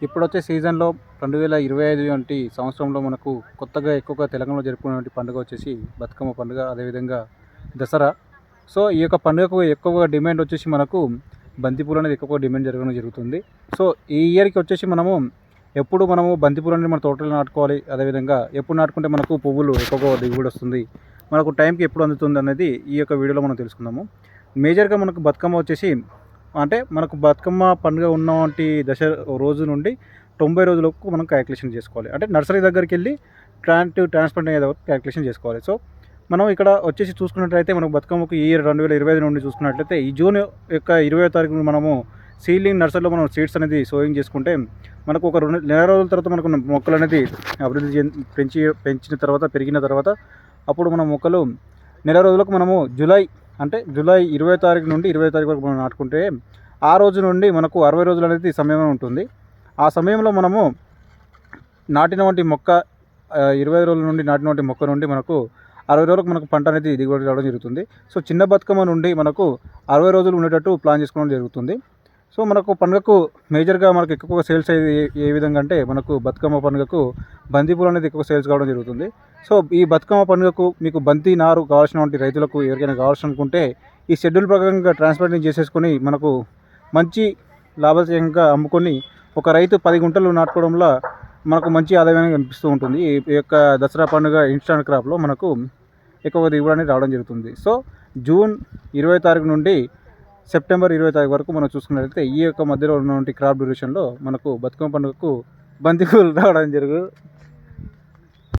ఇప్పుడొచ్చే సీజన్‌లో 2025 వంటి సంవత్సరంలో మనకు కొత్తగా ఎక్కువగా తెలంగాణలో జరుపుకునేటువంటి పండుగ వచ్చేసి బతుకమ్మ పండుగ, అదేవిధంగా దసరా. సో, ఈ యొక్క పండుగకు ఎక్కువగా డిమాండ్ వచ్చేసి మనకు బంతిపూలు అనేది ఎక్కువగా డిమాండ్ జరగడం జరుగుతుంది. సో, ఈ ఇయర్‌కి వచ్చేసి ఎప్పుడు మనము బంతిపూలు అనేది మన తోటలో నాటుకోవాలి. అదేవిధంగా ఎప్పుడు నాటుకుంటే మనకు పువ్వులు ఎక్కువగా దిగుబడి వస్తుంది. మనకు టైంకి ఎప్పుడు అందుతుంది అనేది ఈ యొక్క వీడియోలో మనం తెలుసుకుందాము. మేజర్‌గా మనకు బతుకమ్మ వచ్చేసి అంటే మనకు బతుకమ్మ పండుగ ఉన్నవంటి రోజు నుండి 90 రోజులకు మనం క్యాలిక్యులేషన్ చేసుకోవాలి. అంటే నర్సరీ దగ్గరికెళ్ళి ట్రాన్స్‌ప్లాంట్ అయ్యే వరకు క్యాలిక్యులేషన్ చేసుకోవాలి. సో, మనం ఇక్కడ వచ్చేసి చూసుకున్నట్లయితే మనకు బతుకమ్మకు ఈ ఇయర్ 2025 నుండి చూసుకున్నట్లయితే ఈ జూన్ యొక్క 20వ తారీఖున మనము సీడ్లింగ్ నర్సరీలో మనం సీడ్స్ అనేది సోయింగ్ చేసుకుంటే మనకు ఒక నెల రోజుల తర్వాత మనకు మొక్కలు అనేది అభివృద్ధి పెంచిన తర్వాత, పెరిగిన తర్వాత అప్పుడు మన మొక్కలు నెల రోజులకు మనము జూలై 20వ తారీఖు నుండి 20వ తారీఖు వరకు మనం నాటుకుంటే ఆ రోజు నుండి మనకు 60 రోజులు అనేది సమయం ఉంటుంది. ఆ సమయంలో మనము నాటినటువంటి మొక్క 20 రోజుల నుండి నాటినటువంటి మొక్క నుండి మనకు 60 రోజులకు మనకు పంట అనేది దిగుబడి రావడం జరుగుతుంది. సో, చిన్న బతుకమ్మ నుండి మనకు 60 రోజులు ఉండేటట్టు ప్లాన్ చేసుకోవడం జరుగుతుంది. సో, మనకు పండుగకు మేజర్‌గా మనకు ఎక్కువగా సేల్స్ అయ్యేది ఏ విధంగా అంటే మనకు బతుకమ్మ పండుగకు బంతిపూలు అనేది ఎక్కువ సేల్స్ కావడం జరుగుతుంది. సో, ఈ బతుకమ్మ పండుగకు మీకు బంతి నారు కావాల్సినటువంటి రైతులకు ఎవరికైనా కావాల్సనుకుంటే ఈ షెడ్యూల్ ప్రకారంగా ట్రాన్స్‌ప్లాంటింగ్ చేసేసుకొని మనకు మంచి లాభదాయకంగా అమ్ముకొని ఒక రైతు 10 గుంటలు నాటుకోవడంలో మనకు మంచి ఆదాయం కనిపిస్తూ ఉంటుంది. ఈ యొక్క దసరా పండుగ ఇన్‌స్టాంట్ క్రాప్‌లో మనకు ఎక్కువ దిగుబడి అనేది రావడం జరుగుతుంది. సో, జూన్ 20 తారీఖు నుండి సెప్టెంబర్ 20 తారీఖు వరకు మనం చూసుకున్నట్లయితే ఈ యొక్క మధ్యలో ఉన్నటువంటి క్రాప్ డ్యూరేషన్‌లో మనకు బతుకమ్మ పండుగకు బంతిపూలు రావడం